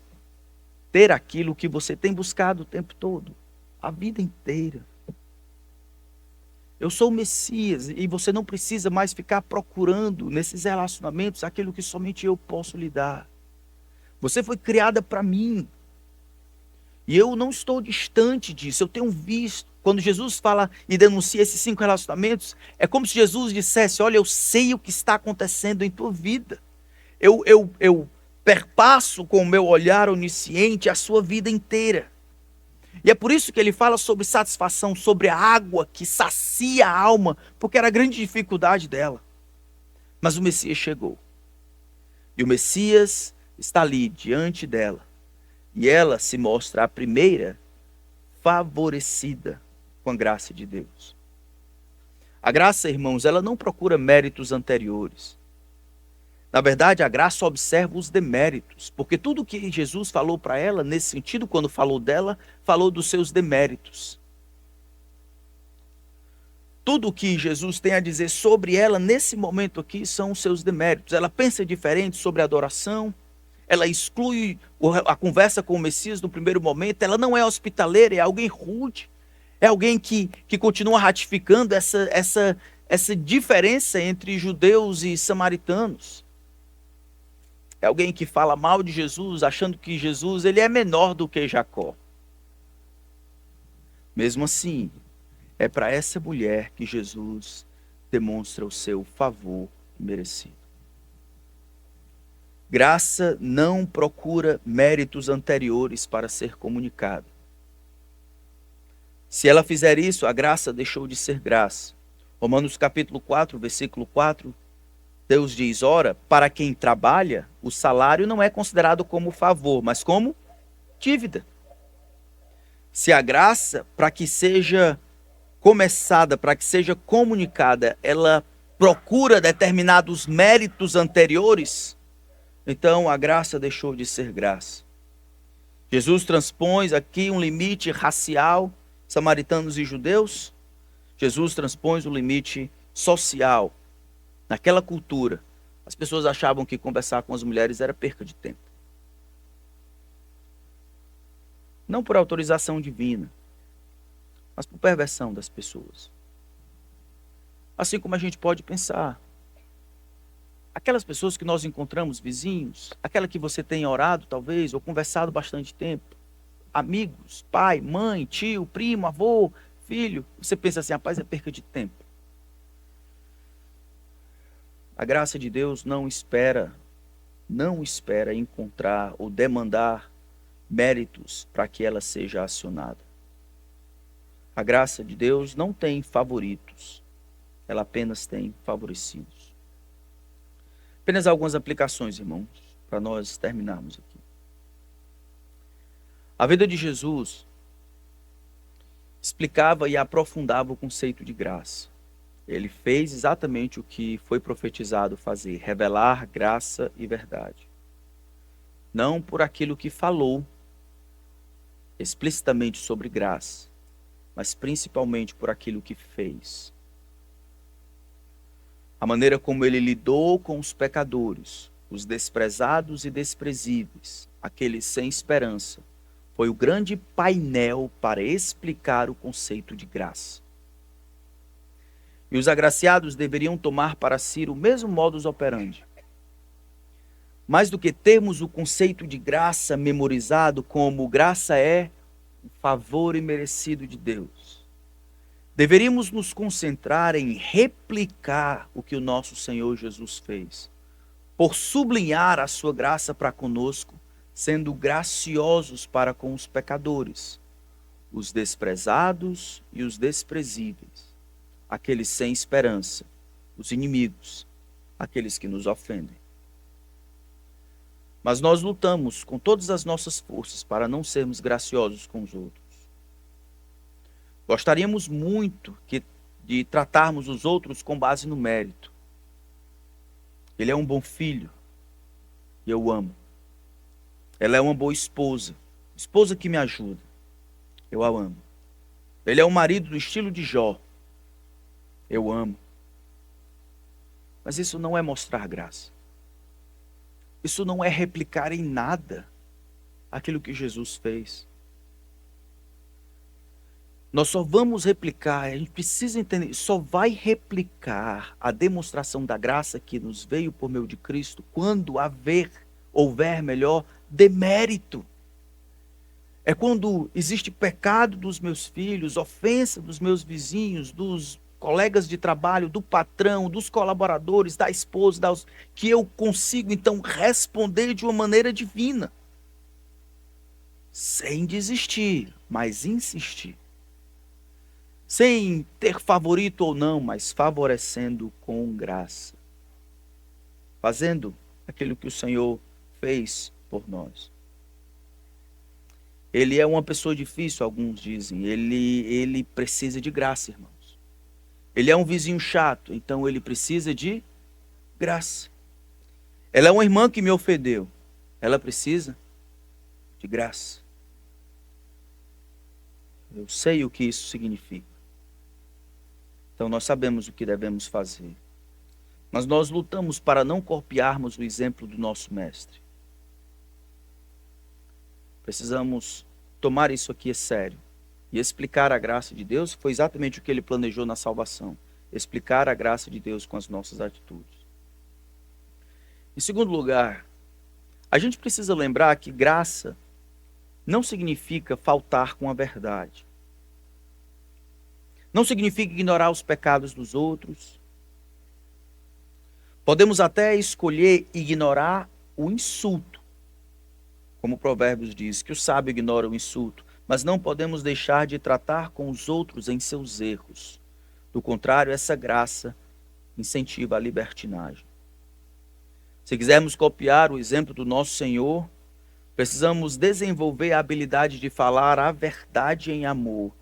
ter aquilo que você tem buscado o tempo todo, a vida inteira. Eu sou o Messias e você não precisa mais ficar procurando nesses relacionamentos aquilo que somente eu posso lhe dar. Você foi criada para mim. E eu não estou distante disso, eu tenho visto. Quando Jesus fala e denuncia esses 5 relacionamentos, é como se Jesus dissesse: olha, eu sei o que está acontecendo em tua vida. Eu perpasso com o meu olhar onisciente a sua vida inteira. E é por isso que ele fala sobre satisfação, sobre a água que sacia a alma, porque era a grande dificuldade dela. Mas o Messias chegou. E o Messias está ali diante dela. E ela se mostra a primeira favorecida com a graça de Deus. A graça, irmãos, ela não procura méritos anteriores. Na verdade, a graça observa os deméritos, porque tudo que Jesus falou para ela, nesse sentido, quando falou dela, falou dos seus deméritos. Tudo que Jesus tem a dizer sobre ela, nesse momento aqui, são os seus deméritos. Ela pensa diferente sobre a adoração, ela exclui a conversa com o Messias no primeiro momento, ela não é hospitaleira, é alguém rude, é alguém que continua ratificando essa diferença entre judeus e samaritanos. É alguém que fala mal de Jesus, achando que Jesus ele é menor do que Jacó. Mesmo assim, é para essa mulher que Jesus demonstra o seu favor merecido. Graça não procura méritos anteriores para ser comunicada. Se ela fizer isso, a graça deixou de ser graça. Romanos capítulo 4, versículo 4, Deus diz: ora, para quem trabalha, o salário não é considerado como favor, mas como dívida. Se a graça, para que seja começada, para que seja comunicada, ela procura determinados méritos anteriores, então a graça deixou de ser graça. Jesus transpõe aqui um limite racial, samaritanos e judeus. Jesus transpõe o limite social. Naquela cultura, as pessoas achavam que conversar com as mulheres era perca de tempo. Não por autorização divina, mas por perversão das pessoas. Assim como a gente pode pensar, aquelas pessoas que nós encontramos, vizinhos, aquela que você tem orado talvez, ou conversado bastante tempo, amigos, pai, mãe, tio, primo, avô, filho, você pensa assim: rapaz, é perca de tempo. A graça de Deus não espera encontrar ou demandar méritos para que ela seja acionada. A graça de Deus não tem favoritos, ela apenas tem favorecidos. Apenas algumas aplicações, irmãos, para nós terminarmos aqui. A vida de Jesus explicava e aprofundava o conceito de graça. Ele fez exatamente o que foi profetizado fazer: revelar graça e verdade. Não por aquilo que falou explicitamente sobre graça, mas principalmente por aquilo que fez. A maneira como ele lidou com os pecadores, os desprezados e desprezíveis, aqueles sem esperança, foi o grande painel para explicar o conceito de graça. E os agraciados deveriam tomar para si o mesmo modus operandi. Mais do que termos o conceito de graça memorizado como graça é um favor imerecido de Deus, deveríamos nos concentrar em replicar o que o nosso Senhor Jesus fez, por sublinhar a sua graça para conosco, sendo graciosos para com os pecadores, os desprezados e os desprezíveis, aqueles sem esperança, os inimigos, aqueles que nos ofendem. Mas nós lutamos com todas as nossas forças para não sermos graciosos com os outros. Gostaríamos muito de tratarmos os outros com base no mérito. Ele é um bom filho e eu o amo. Ela é uma boa esposa, esposa que me ajuda, eu a amo. Ele é um marido do estilo de Jó, eu amo. Mas isso não é mostrar graça. Isso não é replicar em nada aquilo que Jesus fez. Nós só vamos replicar, a gente precisa entender, só vai replicar a demonstração da graça que nos veio por meio de Cristo quando houver demérito. É quando existe pecado dos meus filhos, ofensa dos meus vizinhos, dos colegas de trabalho, do patrão, dos colaboradores, da esposa, que eu consigo então responder de uma maneira divina. Sem desistir, mas insistir. Sem ter favorito ou não, mas favorecendo com graça. Fazendo aquilo que o Senhor fez por nós. Ele é uma pessoa difícil, alguns dizem. Ele precisa de graça, irmãos. Ele é um vizinho chato, então ele precisa de graça. Ela é uma irmã que me ofendeu. Ela precisa de graça. Eu sei o que isso significa. Então nós sabemos o que devemos fazer. Mas nós lutamos para não copiarmos o exemplo do nosso mestre. Precisamos tomar isso aqui a sério. E explicar a graça de Deus foi exatamente o que ele planejou na salvação. Explicar a graça de Deus com as nossas atitudes. Em segundo lugar, a gente precisa lembrar que graça não significa faltar com a verdade. Não significa ignorar os pecados dos outros. Podemos até escolher ignorar o insulto. Como Provérbios diz, que o sábio ignora o insulto. Mas não podemos deixar de tratar com os outros em seus erros. Do contrário, essa graça incentiva a libertinagem. Se quisermos copiar o exemplo do nosso Senhor, precisamos desenvolver a habilidade de falar a verdade em amor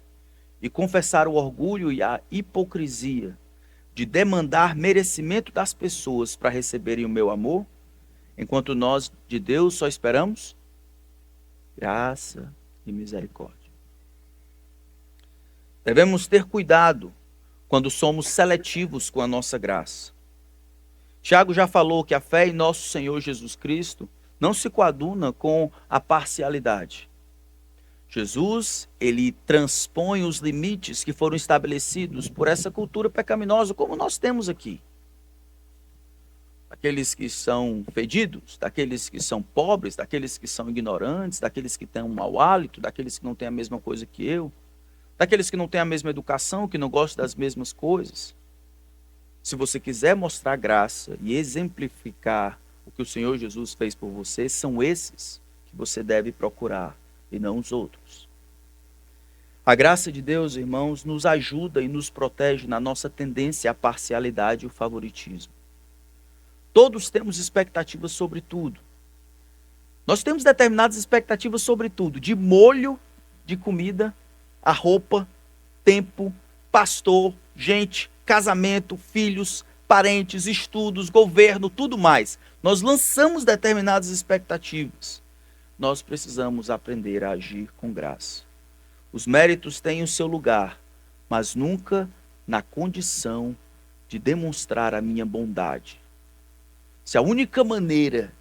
e confessar o orgulho e a hipocrisia de demandar merecimento das pessoas para receberem o meu amor, enquanto nós de Deus só esperamos graça e misericórdia. Devemos ter cuidado quando somos seletivos com a nossa graça. Tiago já falou que a fé em nosso Senhor Jesus Cristo não se coaduna com a parcialidade. Jesus, ele transpõe os limites que foram estabelecidos por essa cultura pecaminosa, como nós temos aqui. Daqueles que são fedidos, daqueles que são pobres, daqueles que são ignorantes, daqueles que têm um mau hálito, daqueles que não têm a mesma coisa que eu, daqueles que não têm a mesma educação, que não gostam das mesmas coisas. Se você quiser mostrar graça e exemplificar o que o Senhor Jesus fez por você, são esses que você deve procurar e não os outros. A graça de Deus, irmãos, nos ajuda e nos protege na nossa tendência à parcialidade e o favoritismo. Todos temos expectativas sobre tudo. Nós temos determinadas expectativas sobre tudo, de molho de comida, a roupa, tempo, pastor, gente, casamento, filhos, parentes, estudos, governo, tudo mais. Nós lançamos determinadas expectativas. Nós precisamos aprender a agir com graça. Os méritos têm o seu lugar, mas nunca na condição de demonstrar a minha bondade. Se a única maneira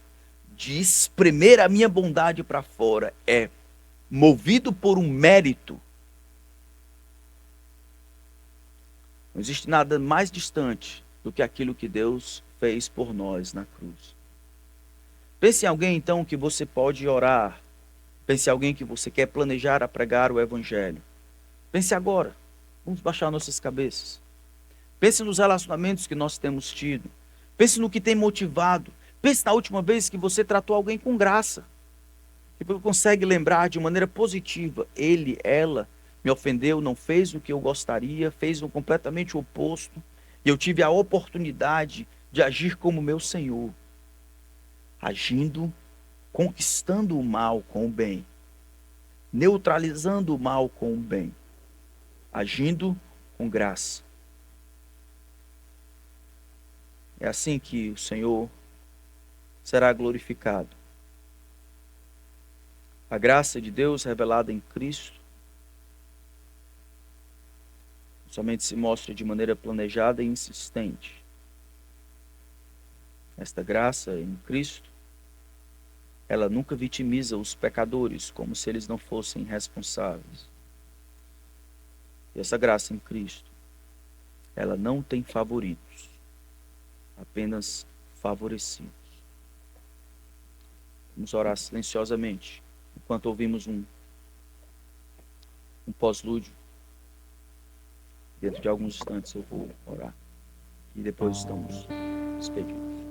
de espremer a minha bondade para fora é movido por um mérito, não existe nada mais distante do que aquilo que Deus fez por nós na cruz. Pense em alguém, então, que você pode orar. Pense em alguém que você quer planejar a pregar o Evangelho. Pense agora. Vamos baixar nossas cabeças. Pense nos relacionamentos que nós temos tido. Pense no que tem motivado. Pense na última vez que você tratou alguém com graça. Que você consegue lembrar de maneira positiva. Ele, ela, me ofendeu, não fez o que eu gostaria, fez o completamente oposto. E eu tive a oportunidade de agir como meu Senhor. Agindo, conquistando o mal com o bem. Neutralizando o mal com o bem. Agindo com graça. É assim que o Senhor será glorificado. A graça de Deus revelada em Cristo somente se mostra de maneira planejada e insistente. Esta graça em Cristo, ela nunca vitimiza os pecadores como se eles não fossem responsáveis. E essa graça em Cristo, ela não tem favoritos, apenas favorecidos. Vamos orar silenciosamente, enquanto ouvimos um pós-lúdio. Dentro de alguns instantes eu vou orar. E depois estamos despedidos.